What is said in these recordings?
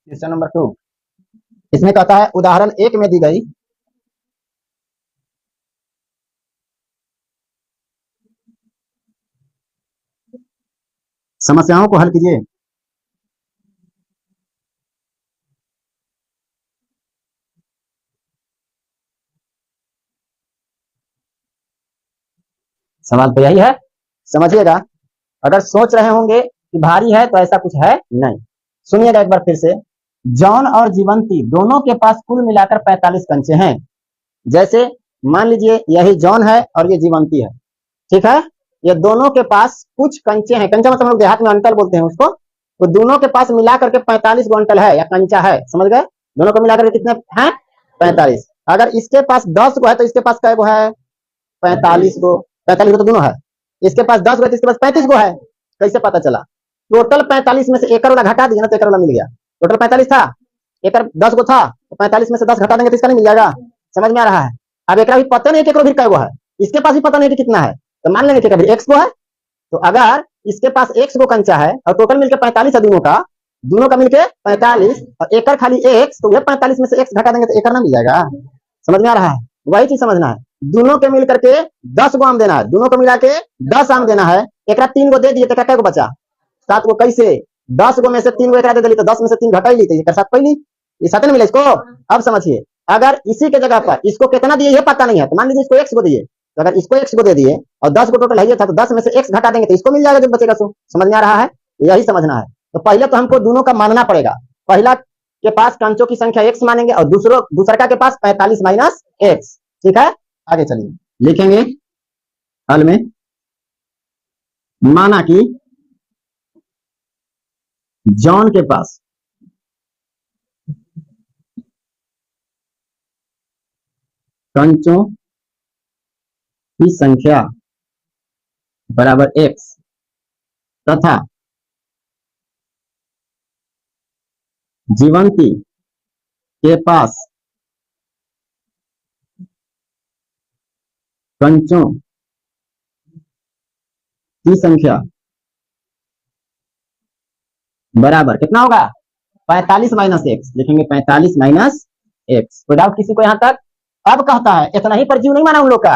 Question number 2 इसमें कहता है उदाहरण 1 में दी गई समस्याओं को हल कीजिए। सवाल तो यही है, समझिएगा। अगर सोच रहे होंगे कि भारी है तो ऐसा कुछ है नहीं। सुनिएगा एक बार फिर से। जॉन और जीवंती दोनों के पास कुल मिलाकर 45 कंचे हैं। जैसे मान लीजिए यही जॉन है और ये जीवंती है, ठीक है। ये दोनों के पास कुछ कंचे हैं। कंचा मतलब हम लोग देहात में अंटल बोलते हैं उसको। तो दोनों के पास मिला करके 45 गो अंटल है या कंचा है, समझ गए। दोनों को मिलाकर कितने हैं? 45। अगर इसके पास 10 गो है तो इसके पास कै गो है? 45 गो। 45 गो तो दोनों है। इसके पास 10 गो है तो इसके पास 35 गो है। कैसे पता चला? टोटल 45 में से एकड़ वाला घटा दिया ना तो एकड़ वाला मिल गया। टोटल 45 था, एकड़ 10 गो था, तो 45 में से 10 घटा देंगे तो इसका नहीं मिल जाएगा। समझ में आ रहा है? अब एक भी पता नहीं कि फिर कै गो है। इसके पास भी पता नहीं कि कितना है, तो मान लेंगे कि कभी एक्स गो है। तो अगर इसके पास एक्स गो कंचा है और टोटल मिलकर 45 है दोनों का मिलकर 45 और एकड़ खाली एक्स, तो 45 में से एक्स घटा देंगे तो एकड़ ना मिल जाएगा। समझ में आ रहा है? वही चीज समझना है। दोनों के मिलकर के 10 गो आम देना है, दोनों को मिला के 10 आम देना है। एक 3 गो दे दिए तो क्या बचा? 7 गो। कैसे? 10 गो में से 3 गो एक दे दिली तो 10 में से 3 घटा ही ली, तो 7 पहली ये 7 मिले इसको। अब समझिए, अगर इसी के जगह पर इसको कितना दिए ये पता नहीं है, तो मान लीजिए इसको एक्स को दिए, तो अगर इसको एक्स को दे दिए और 10 को टोटल है था, तो 10 में से एक्स घटा देंगे तो इसको मिल जाएगा जो बचेगा सो। समझ में आ रहा है? यही समझना है। तो पहले तो हमको दोनों का मानना पड़ेगा। पहला के पास कंचों की संख्या एक्स मानेंगे और दूसरा के पास 45 माइनस एक्स। ठीक है, आगे चलिए लिखेंगे हल में। माना कि जॉन के पास कंचों की संख्या बराबर एक्स तथा जीवंती के पास कंचों की संख्या बराबर कितना होगा? 45 माइनस एक्स। लिखेंगे 45 माइनस एक्स। कोई डाउट किसी को यहां तक? अब कहता है इतना ही पर जीव नहीं माना उन लोग का,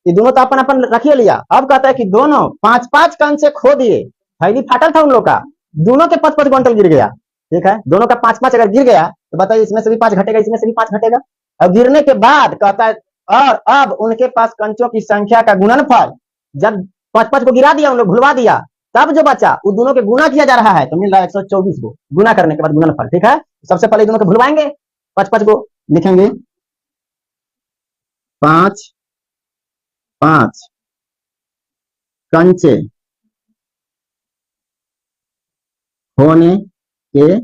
ये दोनों तो अपन अपन रखिए लिया। अब कहता है कि दोनों 5-5 कंच से खो दिए। थैली फाटल था उन लोग का, दोनों के 5-5 क्विंटल गिर गया। ठीक है, दोनों का 5-5 अगर गिर गया तो बताइए इसमें से भी 5 घटेगा, इसमें से भी 5 घटेगा। और गिरने के बाद कहता है और अब उनके पास कंचों की संख्या का गुणनफल, जब 5-5 को गिरा दिया उन लोग भुलवा दिया, तब जो बचा वो दोनों के गुना किया जा रहा है, तो मिल रहा है 124 को। गुना करने के बाद गुणनफल। ठीक है, सबसे पहले दोनों को भुलवाएंगे, 5-5 को लिखेंगे 5-5 कंचे होने के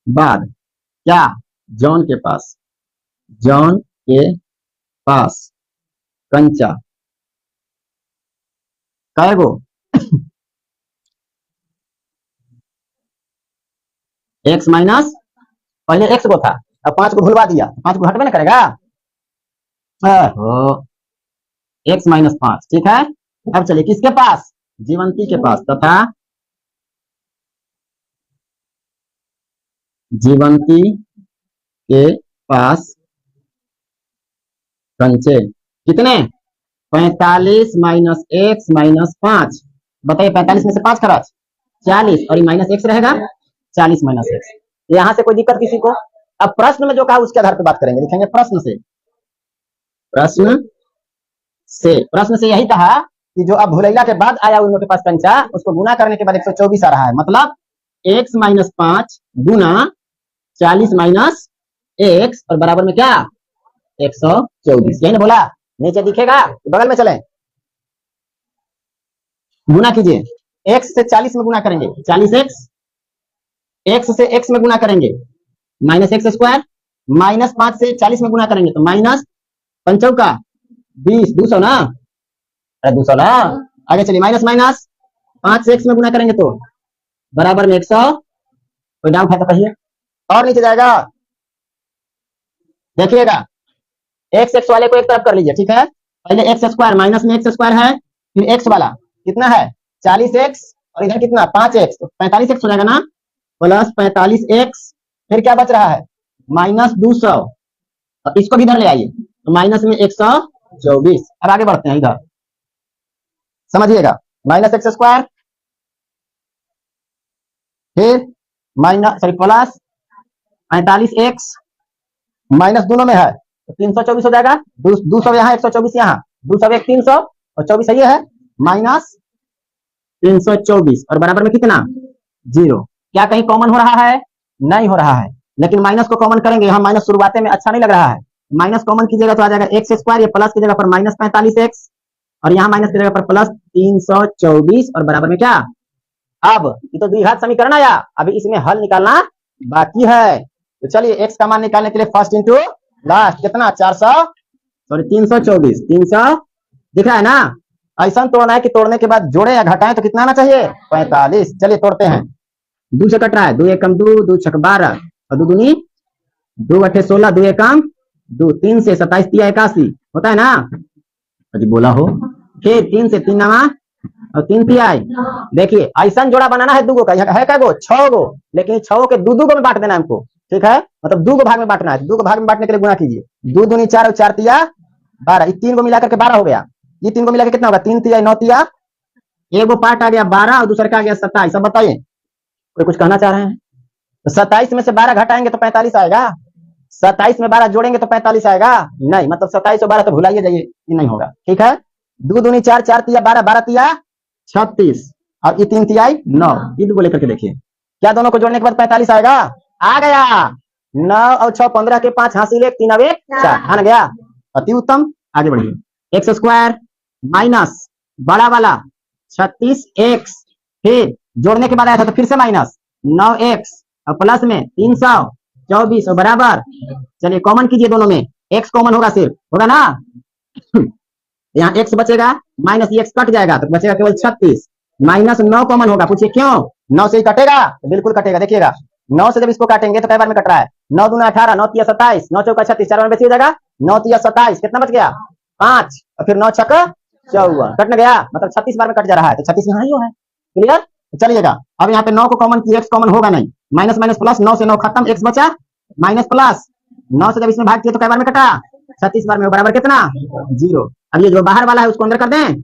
बाद क्या जॉन के पास कंचा कै गो? एक्स माइनस, पहले एक्स गो था, अब 5 को भुलवा दिया, 5 को हटवे ना करेगा। X minus 5। ठीक है, अब चलिए किसके पास? जीवंती के पास तथा जीवंती के पास कंचे कितने? 45 माइनस एक्स माइनस 5। बताइए 45 में से 5 खराज 40 और ये माइनस एक्स रहेगा 40 माइनस एक्स। यहां से कोई दिक्कत किसी को? अब प्रश्न में जो कहा उसके आधार पर बात करेंगे। लिखेंगे प्रश्न से यही कहा कि जो अब भुलैला के बाद आया उन लोगों के पास कंचा, उसको गुना करने के बाद 124 आ रहा है। मतलब एक्स माइनस 5 गुना 40 माइनस एक्स और बराबर में क्या? 124। यही ना बोला? नीचे दिखेगा, बगल में चले गुना कीजिए। एक्स से 40 में गुना करेंगे 40 एक्स, एक्स से एक्स में गुना करेंगे माइनस एक्स स्क्वायर, माइनस 5 से 40 में गुना करेंगे तो माइनस 5 का 20, 200 ना? अरे 200 ना। आगे चलिए माइनस माइनस 5 से एक्स में गुना करेंगे तो बराबर में 100। कोई डाउट है तो कहिए। और नीचे जाएगा, देखिएगा एक्स एक्स वाले को एक तरफ कर लीजिए। ठीक है, पहले एक्स स्क्वायर माइनस में एक्स स्क्वायर है, फिर एक्स वाला कितना है 40 एक्स और इधर कितना 5 एक्स, तो 45 एक्स हो जाएगा ना, प्लस 45 एक्स फिर क्या बच रहा है -200, और इसको भी इधर ले आइए तो माइनस में 124। अब आगे बढ़ते हैं इधर, समझिएगा, -x², फिर प्लस 45x, माइनस दोनों में है तो 324 हो जाएगा, 200 यहाँ 124 यहाँ, 200 एक 300 और 24 ये है -324, और बराबर में कितना 0। क्या कहीं कॉमन हो रहा है? नहीं हो रहा है, लेकिन माइनस को कॉमन करेंगे, यहाँ माइनस शुरुआत में अच्छा नहीं लग रहा है, माइनस कॉमन कीजिएगा तो आ जाएगा x², ये प्लस की जगह पर -45x, और यहाँ माइनस की जगह पर प्लस 324, और बराबर में क्या, अब ये तो द्विघात समीकरण आया, अभी इसमें हल निकालना बाकी है। तो चलिए x का मान निकालने के लिए फर्स्ट इंटू लास्ट, कितना 324, 300 दिख रहा है ना। ऐसा तोड़ना है कि तोड़ने के बाद जोड़े या घटाएं तो कितना आना चाहिए 45। चलिए तोड़ते हैं, 2 से कट रहा है, 2 एकम 2, 2 छक 12 और 2 दूनी 2 बटे 16, 2 एकम 2, 3 से 27 तिया 81 होता है ना, अजी बोला हो, फिर 3 से 3 नवा और 3 तिया। देखिए ऐसा जोड़ा बनाना है, 2 का है क्या गो 6 गो, लेकिन 6 के 2 में बांट देना है हमको, ठीक है, मतलब 2 भाग में बांटना है, 2 भाग में बांटने के लिए गुणा कीजिए, 2 दूनी 4 और 4 तिया 12, ये 3 को मिलाकर के 12 हो गया, ये 3 को मिलाकर कितना होगा 3 तिया 9 तिया, एगो पार्ट आ गया 12 और दूसरा का आ गया 27। अब बताइए कोई कुछ कहना चाह रहे हैं? तो 27 में से 12 घटाएंगे तो 45 आएगा, 27 में 12 जोड़ेंगे तो 45 आएगा, नहीं मतलब 27 और 12 तो भुलाइए जाइए, ये नहीं होगा, ठीक है। 2 दूनी 4, 4 तिया 12, 12 तिया 36 और ये 3 तिया 9, ये 2 को लेकर के देखिए, क्या दोनों को जोड़ने के बाद 45 आएगा, आ गया, 9 और 6 15 के 5 हासिल 1 3 अवे 4 आन गया, अति उत्तम। आगे बढ़िए, x² माइनस बड़ा वाला 36x, फिर जोड़ने के बाद आया था तो फिर से माइनस 9x और प्लस में 324 और बराबर, चलिए कॉमन कीजिए दोनों में, x कॉमन होगा सिर्फ, होगा ना यहाँ x बचेगा, माइनस x कट जाएगा तो बचेगा केवल 36, माइनस 9 कॉमन होगा, पूछिए क्यों, 9 से ही कटेगा, तो बिल्कुल कटेगा, देखिएगा 9 से जब इसको काटेंगे तो कई बार में कट रहा है, 9 दूना 18, 9 तिया 27, 9 चौका 36, 4 में बच जाएगा, 9 तिया 27, कितना बच गया 5, और फिर 9 छक 54, कट न गया, मतलब 36 बार में कट जा रहा है, तो 36 यहाँ ही है, क्लियर। चलिएगा अब यहाँ पे 9 को कॉमन किया, x कॉमन होगा नहीं, माइनस माइनस प्लस, 9 से 9 खत्म, x बचा माइनस प्लस, 9 से जब इसमें भाग किया तो कई बार में कटा 36 बार में, बराबर कितना 0। अब ये जो बाहर वाला है उसको अंदर कर दें,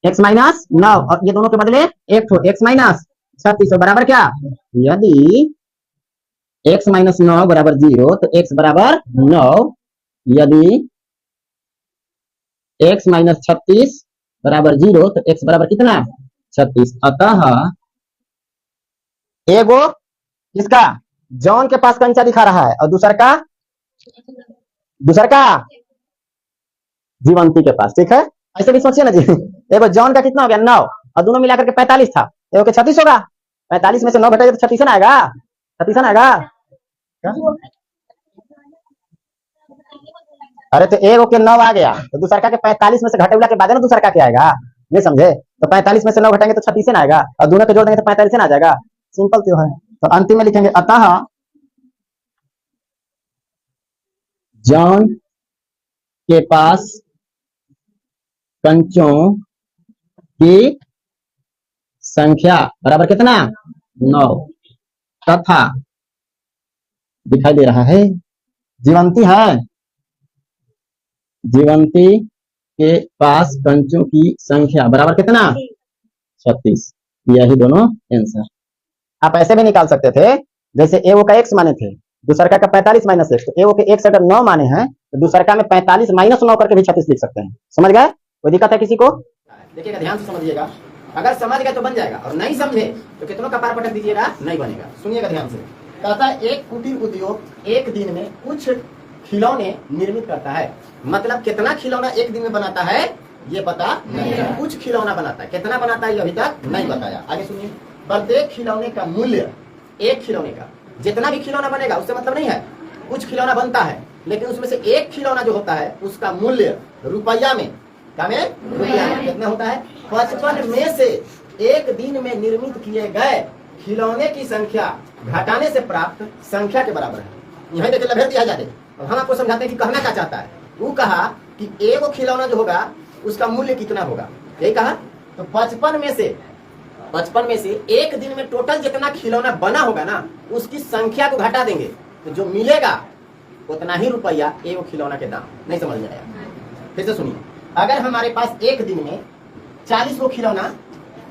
x माइनस 9 और ये दोनों के बदले एक ठो x माइनस 36 बराबर क्या, यदि x माइनस 9 बराबर 0 तो x बराबर 9, यदि x माइनस 36 बराबर 0 तो x बराबर कितना 36। अतः एगो इसका जॉन के पास कंचा दिखा रहा है और दूसरा का जीवंती के पास, ठीक है, ऐसे भी सोचिए ना जी, एगो जॉन का कितना हो गया 9 और दोनों मिलाकर के 45 था, एगो के 36 होगा, 45 में से 9 घटेगा तो 36 आएगा, 36 आएगा, अरे तो एगो के 9 आ गया तो दूसरा के 45 में से घटेगा के बाद ना दूसरा क्या आएगा, ये समझे, तो 45 में से 9 घटाएंगे तो 36 आएगा और दोनों के जोड़ देंगे तो 45 आ जाएगा, सिंपल क्यों है। तो अंतिम में लिखेंगे अतः जॉन के पास कंचों की संख्या बराबर कितना 9 तथा दिखाई दे रहा है जीवंती है, जीवंती के पास कंचों की संख्या बराबर कितना 36, यही दोनों आंसर। आप ऐसे भी निकाल सकते थे, जैसे एओ का x माने थे, दूसरा का 45 माइनस x, तो एओ के x अगर 9 माने हैं तो दूसरा में 45 माइनस 9 करके भी 36 लिख सकते हैं, समझ गए, कोई दिक्कत है किसी को? देखिएगा ध्यान से समझिएगा, अगर समझ गए तो बन जाएगा और नहीं समझे तो कितनों का पार पटक दीजिएगा, नहीं बनेगा। सुनिएगा ध्यान से, कहता है एक कुटीर उद्योग एक दिन में कुछ खिलौने निर्मित करता है, मतलब कितना खिलौना एक दिन में बनाता है ये पता नहीं है, कुछ खिलौना बनाता है, कितना बनाता है ये अभी तक नहीं बताया। आगे सुनिए, प्रत्येक खिलौने का मूल्य, एक खिलौने का जितना भी खिलौना बनेगा उससे मतलब नहीं है, कुछ खिलौना बनता है लेकिन उसमें से एक खिलौना जो होता है उसका मूल्य रुपया में, क्या में रुपया में कितना होता है 55 में से एक दिन में निर्मित किए गए खिलौने की संख्या घटाने से प्राप्त संख्या के बराबर है। यही देखिए लभेर दिया जाते, और हम आपको समझाते हैं कि कहना क्या चाहता है। वो कहा कि एगो खिलौना जो होगा उसका मूल्य कितना होगा, यही कहा, तो 55 में से 55 में से एक दिन में टोटल जितना खिलौना बना होगा ना उसकी संख्या को घटा देंगे तो जो मिलेगा उतना ही रुपया एक खिलौना के दाम। नहीं समझ में आया? फिर से सुनिए, अगर हमारे पास एक दिन में 40 को खिलौना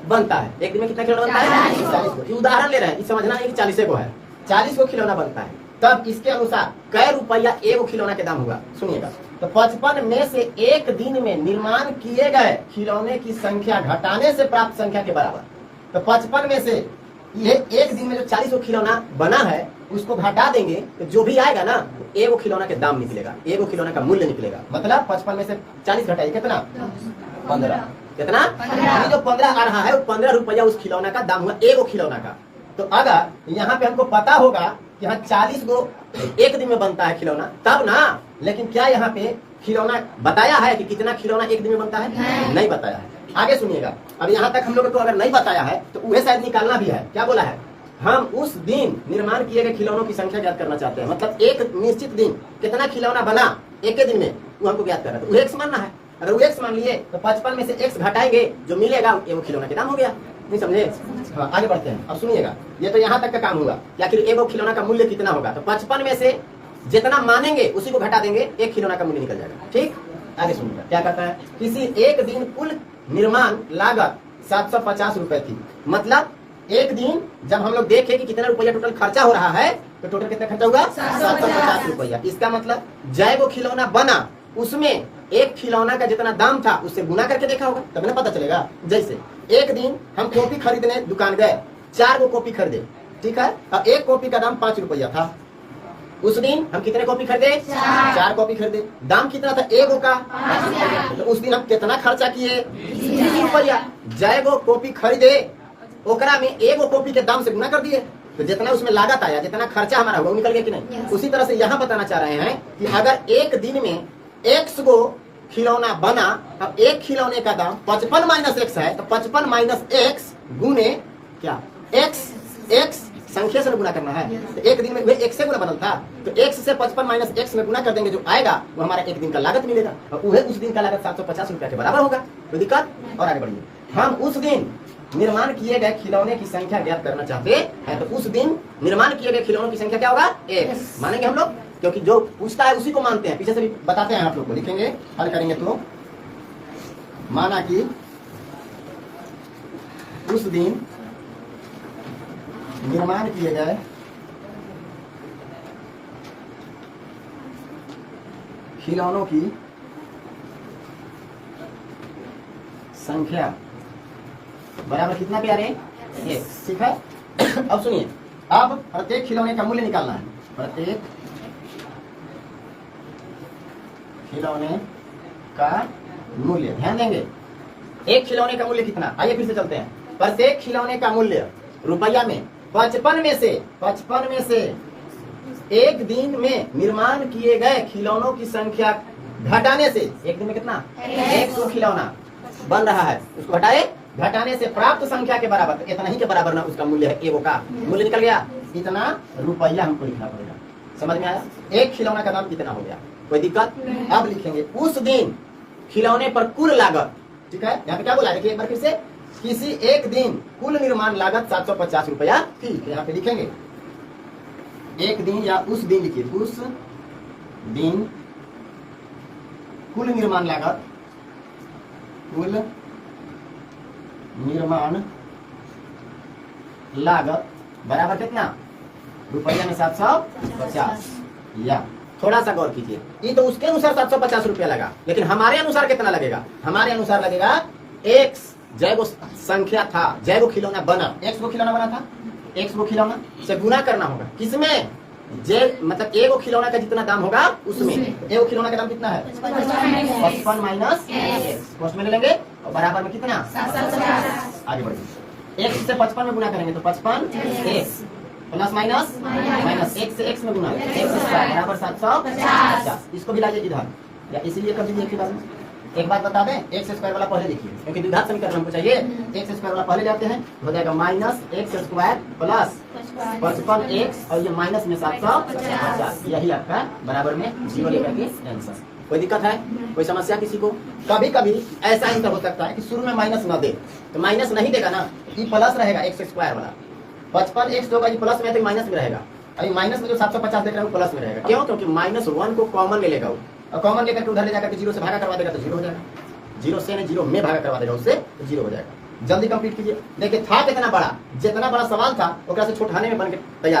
बनता है, एक दिन में कितना खिलौना बनता है? 40 को। उदाहरण ले रहे हैं, समझना है कि 40 को है, 40 को खिलौना बनता है, तब इसके अनुसार कै रुपया एक खिलौना के दाम होगा? सुनिएगा, तो 55 में से एक दिन में निर्माण किए गए खिलौने की संख्या घटाने से प्राप्त संख्या के बराबर। तो 55 में से ये एक दिन में जो 40 को खिलौना बना है उसको घटा देंगे तो जो भी आएगा ना एक खिलौना के दाम निकलेगा, एक खिलौना का मूल्य निकलेगा। मतलब 55 में से 40 घटाइए कितना? 15। कितना? ये जो 15 आ रहा है वो 15 रुपया उस खिलौना का दाम हुआ, एक खिलौना का। तो अगर यहाँ पे हमको पता होगा कि यहाँ 40 को एक दिन में बनता है खिलौना तब ना, लेकिन क्या यहाँ पे खिलौना बताया है कि कितना खिलौना एक दिन में बनता है? नहीं बताया है। आगे सुनिएगा, अब यहाँ तक हम लोग को अगर नहीं बताया है तो वह शायद निकालना भी है। क्या बोला है? हम उस दिन निर्माण किए गए खिलौनों की संख्या ज्ञात करना चाहते हैं, मतलब एक निश्चित दिन कितना खिलौना बना एक के दिन में वो हमको ज्ञात करना है। तो x मानना है, अगर वो x मान लिए तो 55 में से x घटाएंगे जो मिलेगा एक खिलौना के दाम हो गया। नहीं समझे? हाँ, आगे बढ़ते हैं। अब सुनिएगा, ये तो यहाँ तक का काम हुआ कि आखिर एक खिलौना का मूल्य कितना होगा। तो 55 में से जितना मानेंगे उसी को घटा देंगे, एक खिलौना का मूल्य निकल जाएगा। ठीक, आगे सुनिएगा क्या कहता है। किसी एक दिन कुल निर्माण लागत 750 रुपए थी। मतलब एक दिन जब हम लोग देखें कि कितना रुपया टोटल खर्चा हो रहा है तो टोटल कितना खर्चा होगा? 750 रुपया। इसका मतलब जय वो खिलौना बना उसमें एक खिलौना का जितना दाम था उससे गुना करके देखा होगा तब ना पता चलेगा। जैसे एक दिन हम कॉपी खरीदने दुकान गए, 4 गो कॉपी खरीदे, ठीक है, और एक कॉपी का दाम 5 रुपया था। उस दिन हम कितने कॉपी खरीदे? 4 कॉपी खरीदे। दाम कितना था? एक का। तो उस दिन हम कितना खर्चा किए? 20 रुपया। जय वो कॉपी खरीदे ओकरा में एक कॉपी के दाम से गुना कर दिए तो जितना उसमें लागत आया, जितना खर्चा हमारा हुआ वो निकल गया कि नहीं? उसी तरह से यहाँ बताना चाह रहे हैं कि अगर एक दिन में x को खिलौना बना, अब एक खिलौने का दाम 55 माइनस x है, तो 55 माइनस x गुने क्या? x संख्या से गुना करना है। तो एक दिन में x से गुना बनल था तो x से 55 माइनस x में गुना कर देंगे, जो आएगा वो हमारा एक दिन का लागत मिलेगा और वह उस दिन का लागत 750 रुपया के बराबर होगा। कोई दिक्कत? और आगे बढ़िए, हम उस दिन निर्माण किए गए खिलौने की संख्या ज्ञात करना चाहते हैं। तो उस दिन निर्माण किए गए खिलौनों की संख्या क्या होगा? x मानेंगे हम लोग, क्योंकि जो पूछता है उसी को मानते हैं। पीछे से भी बताते हैं आप लोग को, लिखेंगे हल करेंगे तो माना कि उस दिन निर्माण किए गए खिलौनों की संख्या बराबर कितना प्यारे? एक। ठीक है, अब सुनिए, अब प्रत्येक खिलौने का मूल्य निकालना है। प्रत्येक खिलौने का मूल्य, ध्यान देंगे, एक खिलौने का मूल्य कितना? आइए फिर से चलते हैं। प्रत्येक खिलौने का मूल्य रुपया में 55 में से एक दिन में निर्माण किए गए खिलौनों की संख्या घटाने से, एक दिन में कितना? 100 खिलौना बन रहा है, उसको हटाए घटाने से प्राप्त संख्या के बराबर। तो इतना ही के बराबर ना उसका मूल्य है, एगो का मूल्य निकल गया, इतना रुपया हमको लिखना पड़ेगा। समझ में आया? एक खिलौना का दाम कितना हो गया? कोई दिक्कत? अब लिखेंगे उस दिन खिलौने पर कुल लागत। ठीक है, यहाँ पे क्या बोला? देखिए एक बार फिर से, किसी एक दिन कुल निर्माण लागत 750 रुपया थी। यहाँ पे लिखेंगे एक दिन या उस दिन, लिखिए उस दिन कुल निर्माण लागत, कुल निर्माण लागत बराबर कितना? रुपया में 750। या थोड़ा सा गौर कीजिए, ये तो उसके अनुसार 750 रुपया लगा, लेकिन हमारे अनुसार कितना लगेगा? हमारे अनुसार लगेगा x जय वो संख्या था, जय वो खिलौना बना, x वो खिलौना बना था, x वो खिलौना से गुना करना होगा। किसमें? जय मतलब एक खिलौना का जितना दाम होगा उसमें। एक खिलौना का दाम कितना है? 55 माइनस x में ले लेंगे और बराबर में कितना? 750। आगे बढ़िए, x से 55 में गुना करेंगे तो 55 x plus minus minus x से x में गुना, x बराबर 750। इसको भी लाइए इधर, या इसीलिए कर दीजिए एक ही बार में। एक बात बता दें, एक्स स्क्वायर वाला पहले लिखिए, क्योंकि द्विघात समीकरण हमको चाहिए। एक्स स्क्वायर वाला पहले जाते हैं, हो जाएगा minus x square plus 55x और ये माइनस में 750, यही आपका बराबर में 0 लेकर के आंसर। कोई दिक्कत है? कोई समस्या किसी को? कभी कभी ऐसा ही हो सकता है कि शुरू में माइनस न दे, तो माइनस नहीं देगा ना, ये प्लस रहेगा एक्स स्क्वायर वाला। 55x होगा, ये प्लस में है तो माइनस में रहेगा। अभी माइनस में जो 750 देख रहा है वो प्लस में रहेगा। क्यों? क्योंकि -1 को कॉमन ले लेगा वो, और कॉमन लेकर के उधर ले जाकर के 0 से भागा करवा देगा तो 0 हो जाएगा। 0 से नहीं 0 में भागा करवा देगा उससे तो 0 हो जाएगा। जल्दी कंप्लीट कीजिए। देखिए था कितना बड़ा, जितना बड़ा सवाल था ओकरा से छोटाने में बन के तैयार हो।